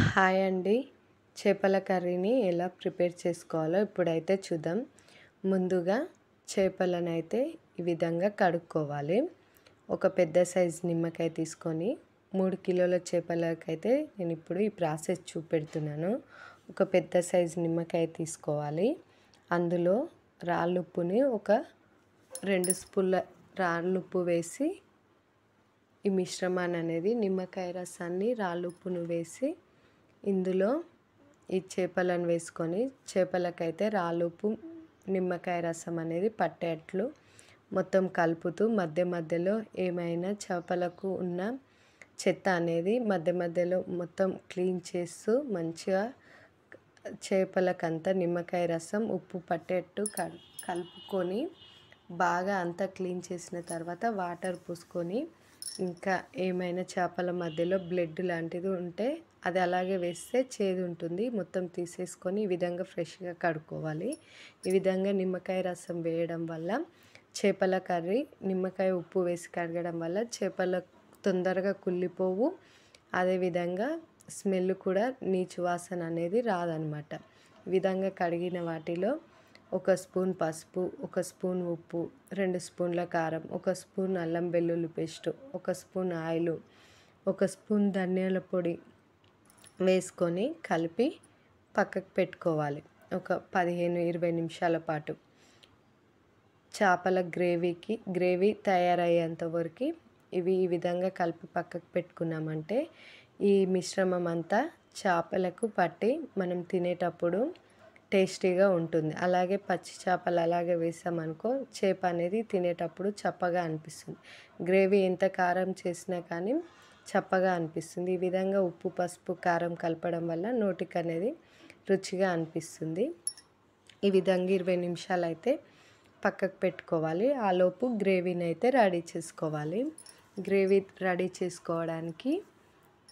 Hi అండి. చేపల కర్రీని ఎలా ప్రిపేర్ చేసుకోవాలో ఇప్పుడైతే చూద్దాం. ముందుగా చేపలనైతే ఈ విధంగా కడుక్కోవాలి. ఒక పెద్ద సైజు నిమ్మకాయ తీసుకొని 3 కిలోల చేపలకైతే నేను ఇప్పుడు ఈ ప్రాసెస్ చూపెడుతున్నాను. ఒక పెద్ద సైజు నిమ్మకాయ తీసుకోవాలి. అందులో రాళ్ళుప్పుని ఒక 2 స్పూన్ల రాళ్ళుప్పు వేసి ఈ మిశ్రమాన్ని అనేది నిమ్మకాయ రసాన్ని రాళ్ళుప్పును వేసి ఇందులో ఈ చేపలను వేసుకొని చేపలకైతే రాళ్ళుప్పు నిమ్మకాయ రసం అనేది పట్టేట్లు మొత్తం కలుపుతూ మధ్య మధ్యలో ఏమైనా చేపలకు ఉన్న చెత్త అనేది మధ్య మధ్యలో మొత్తం క్లీన్ చేస్తూ మంచిగా చేపలకంతా నిమ్మకాయ రసం ఉప్పు పట్టేట్టు కలుపుకొని బాగా అంతా క్లీన్ చేసిన తర్వాత వాటర్ పోసుకొని ఇంకా ఏమైనా చేపల మధ్యలో బ్లడ్ లాంటిది ఉంటే అది అలాగే వేస్తే చేదు ఉంటుంది. మొత్తం తీసేసుకొని ఈ విధంగా ఫ్రెష్గా కడుక్కోవాలి. ఈ విధంగా నిమ్మకాయ రసం వేయడం వల్ల చేపల కర్రీ నిమ్మకాయ ఉప్పు వేసి కడగడం వల్ల చేపల తొందరగా కుళ్ళిపోవు. అదేవిధంగా స్మెల్ కూడా నీచు వాసన అనేది రాదనమాట. ఈ విధంగా కడిగిన వాటిలో 1 స్పూన్ పసుపు, 1 స్పూన్ ఉప్పు, 2 స్పూన్ల కారం, 1 స్పూన్ అల్లం వెల్లుల్లి పేస్టు, 1 స్పూన్ ఆయిలు, 1 స్పూన్ ధనియాల పొడి వేసుకొని కలిపి పక్కకు పెట్టుకోవాలి. ఒక 15-20 నిమిషాల పాటు చేపల గ్రేవీ తయారయ్యేంత వరకు ఇవి ఈ విధంగా కలిపి పక్కకు పెట్టుకున్నామంటే ఈ మిశ్రమం అంతా చేపలకు పట్టి మనం తినేటప్పుడు టేస్టీగా ఉంటుంది. అలాగే పచ్చి చేపలు అలాగే వేసామనుకో చేప అనేది తినేటప్పుడు చప్పగా అనిపిస్తుంది. గ్రేవీ ఎంత కారం చేసినా కానీ చప్పగా అనిపిస్తుంది. ఈ విధంగా ఉప్పు పసుపు కారం కలపడం వల్ల నోటికి అనేది రుచిగా అనిపిస్తుంది. ఈ విధంగా 20 నిమిషాలు అయితే పక్కకు పెట్టుకోవాలి. ఆలోపు గ్రేవీని అయితే రెడీ చేసుకోవాలి. గ్రేవీ రెడీ చేసుకోవడానికి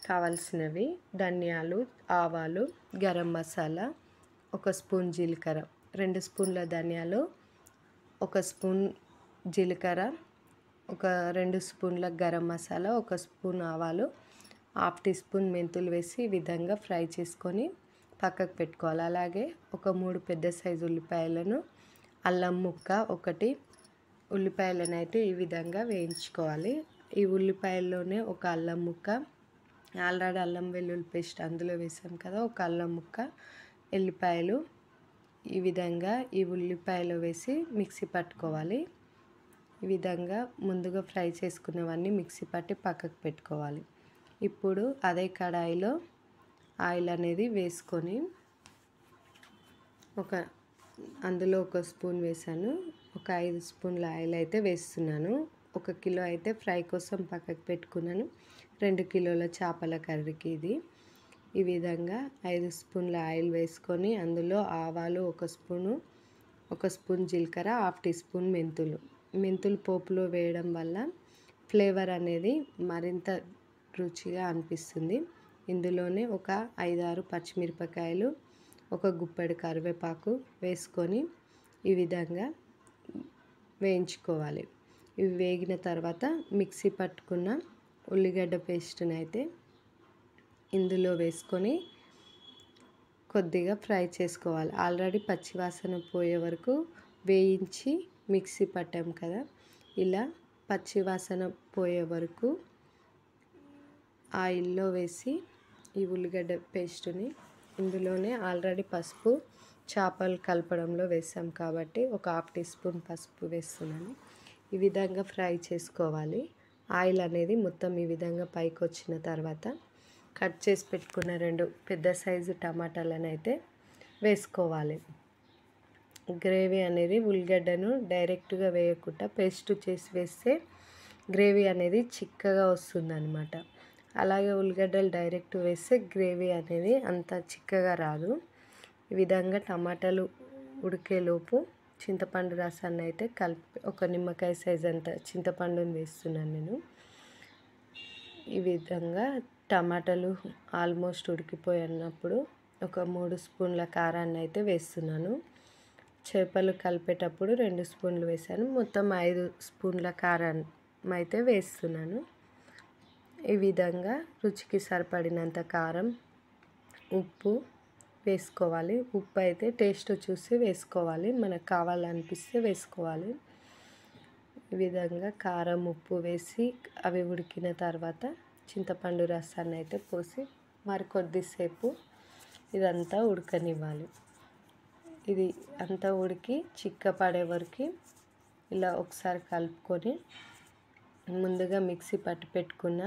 కావాల్సినవి ధనియాలు, ఆవాలు, గరం మసాలా, 1 స్పూన్ జీలకర్ర, 2 స్పూన్ల ధనియాలు, 1 స్పూన్ జీలకర్ర, ఒక 2 స్పూన్ల గరం మసాలా, 1 స్పూన్ ఆవాలు, హాఫ్ టీ స్పూన్ మెంతులు వేసి ఈ విధంగా ఫ్రై చేసుకొని పక్కకు పెట్టుకోవాలి. అలాగే ఒక 3 పెద్ద సైజు ఉల్లిపాయలను, అల్లం ముక్క ఒకటి, ఉల్లిపాయలను అయితే ఈ విధంగా వేయించుకోవాలి. ఈ ఉల్లిపాయల్లోనే ఒక అల్లం ముక్క, ఆల్రెడీ అల్లం వెల్లుల్లి పేస్ట్ అందులో వేసాం కదా, ఒక అల్లం ముక్క, ఎల్లిపాయలు ఈ విధంగా ఈ ఉల్లిపాయలు వేసి మిక్సీ పట్టుకోవాలి. ఈ విధంగా ముందుగా ఫ్రై చేసుకున్నవన్నీ మిక్సీ పట్టి పక్కకు పెట్టుకోవాలి. ఇప్పుడు అదే కడాయిలో ఆయిల్ అనేది వేసుకొని అందులో 1 స్పూన్ వేసాను. ఒక 5 స్పూన్ల ఆయిల్ అయితే వేస్తున్నాను. 1 కిలో అయితే ఫ్రై కోసం పక్కకు పెట్టుకున్నాను. 2 కిలోల చేపల కర్రీకి ఇది. ఈ విధంగా 5 స్పూన్ల ఆయిల్ వేసుకొని అందులో ఆవాలు 1 స్పూను, 1 స్పూన్ జీలకర్ర, హాఫ్ టీ స్పూన్ మెంతులు పోపులో వేయడం వల్ల ఫ్లేవర్ అనేది మరింత రుచిగా అనిపిస్తుంది. ఇందులోనే ఒక 5-6 పచ్చిమిరపకాయలు, ఒక గుప్పెడు కరివేపాకు వేసుకొని ఈ విధంగా వేయించుకోవాలి. ఇవి వేగిన తర్వాత మిక్సీ పట్టుకున్న ఉల్లిగడ్డ పేస్ట్ని అయితే ఇందులో వేసుకొని కొద్దిగా ఫ్రై చేసుకోవాలి. ఆల్రెడీ పచ్చివాసన పోయే వరకు వేయించి మిక్సీ పట్టాం కదా, ఇలా పచ్చివాసన పోయే వరకు ఆయిల్లో వేసి ఈ ఉల్లిగడ్డ పేస్టుని ఇందులోనే ఆల్రెడీ పసుపు చేపలు కలపడంలో వేసాం కాబట్టి ఒక హాఫ్ టీ స్పూన్ పసుపు వేస్తున్నాను. ఈ విధంగా ఫ్రై చేసుకోవాలి. ఆయిల్ అనేది మొత్తం ఈ విధంగా పైకి వచ్చిన తర్వాత కట్ చేసి పెట్టుకున్న 2 పెద్ద సైజు టమాటాలను అయితే వేసుకోవాలి. గ్రేవీ అనేది ఉల్లిగడ్డను డైరెక్ట్గా వేయకుండా పేస్ట్ చేసి వేస్తే గ్రేవీ అనేది చిక్కగా వస్తుందన్నమాట. అలాగే ఉల్లిగడ్డలు డైరెక్ట్ వేస్తే గ్రేవీ అనేది అంత చిక్కగా రాదు. ఈ విధంగా టమాటాలు ఉడికేలోపు చింతపండు రసాన్ని అయితే కలిపి ఒక నిమ్మకాయ సైజ్ అంత చింతపండుని వేస్తున్నాను నేను. ఈ విధంగా టమాటాలు ఆల్మోస్ట్ ఉడికిపోయినప్పుడు ఒక 3 స్పూన్ల కారాన్ని అయితే వేస్తున్నాను. చేపలు కలిపేటప్పుడు 2 స్పూన్లు వేసాను. మొత్తం 5 స్పూన్ల కారం అయితే వేస్తున్నాను. ఈ విధంగా రుచికి సరిపడినంత కారం ఉప్పు వేసుకోవాలి. ఉప్పు అయితే టేస్ట్ చూసి వేసుకోవాలి, మనకు కావాలనిపిస్తే వేసుకోవాలి. ఈ విధంగా కారం ఉప్పు వేసి అవి ఉడికిన తర్వాత చింతపండు రసాన్ని అయితే పోసి మరి కొద్దిసేపు ఇదంతా ఉడకనివ్వాలి. ఇది అంతా ఉడికి చిక్కపడే వరకు ఇలా ఒకసారి కలుపుకొని ముందుగా మిక్సీ పట్టి పెట్టుకున్న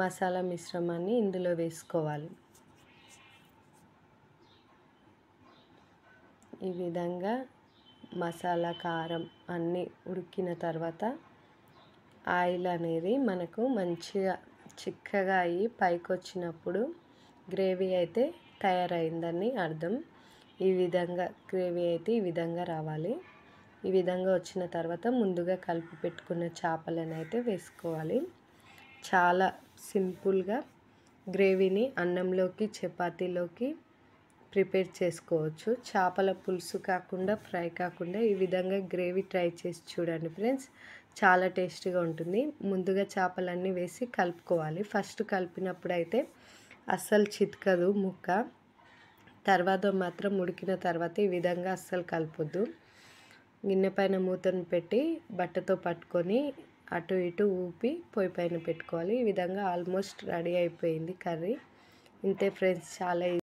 మసాలా మిశ్రమాన్ని ఇందులో వేసుకోవాలి. ఈ విధంగా మసాలా కారం అన్నీ ఉడికిన తర్వాత ఆయిల్ అనేది మనకు మంచిగా చిక్కగా అయ్యి పైకి వచ్చినప్పుడు గ్రేవీ అయితే తయారైందని అర్థం. ఈ విధంగా గ్రేవీ అయితే ఈ విధంగా రావాలి. ఈ విధంగా వచ్చిన తర్వాత ముందుగా కలిపి పెట్టుకున్న చేపలను అయితే వేసుకోవాలి. చాలా సింపుల్గా గ్రేవీని అన్నంలోకి చపాతీలోకి ప్రిపేర్ చేసుకోవచ్చు. చేపల పులుసు కాకుండా ఫ్రై కాకుండా ఈ విధంగా గ్రేవీ ట్రై చేసి చూడండి ఫ్రెండ్స్, చాలా టేస్టీగా ఉంటుంది. ముందుగా చేపలన్నీ వేసి కలుపుకోవాలి. ఫస్ట్ కలిపినప్పుడు అయితే అస్సలు చితకదు ముక్క, తర్వాత మాత్రం ఉడికిన తర్వాత ఈ విధంగా అస్సలు కలపొద్దు. గిన్నె పైన మూతను పెట్టి బట్టతో పట్టుకొని అటు ఇటు ఊపి పొయ్యి పైన పెట్టుకోవాలి. ఈ విధంగా ఆల్మోస్ట్ రెడీ అయిపోయింది కర్రీ. ఇంతే ఫ్రెండ్స్, చాలా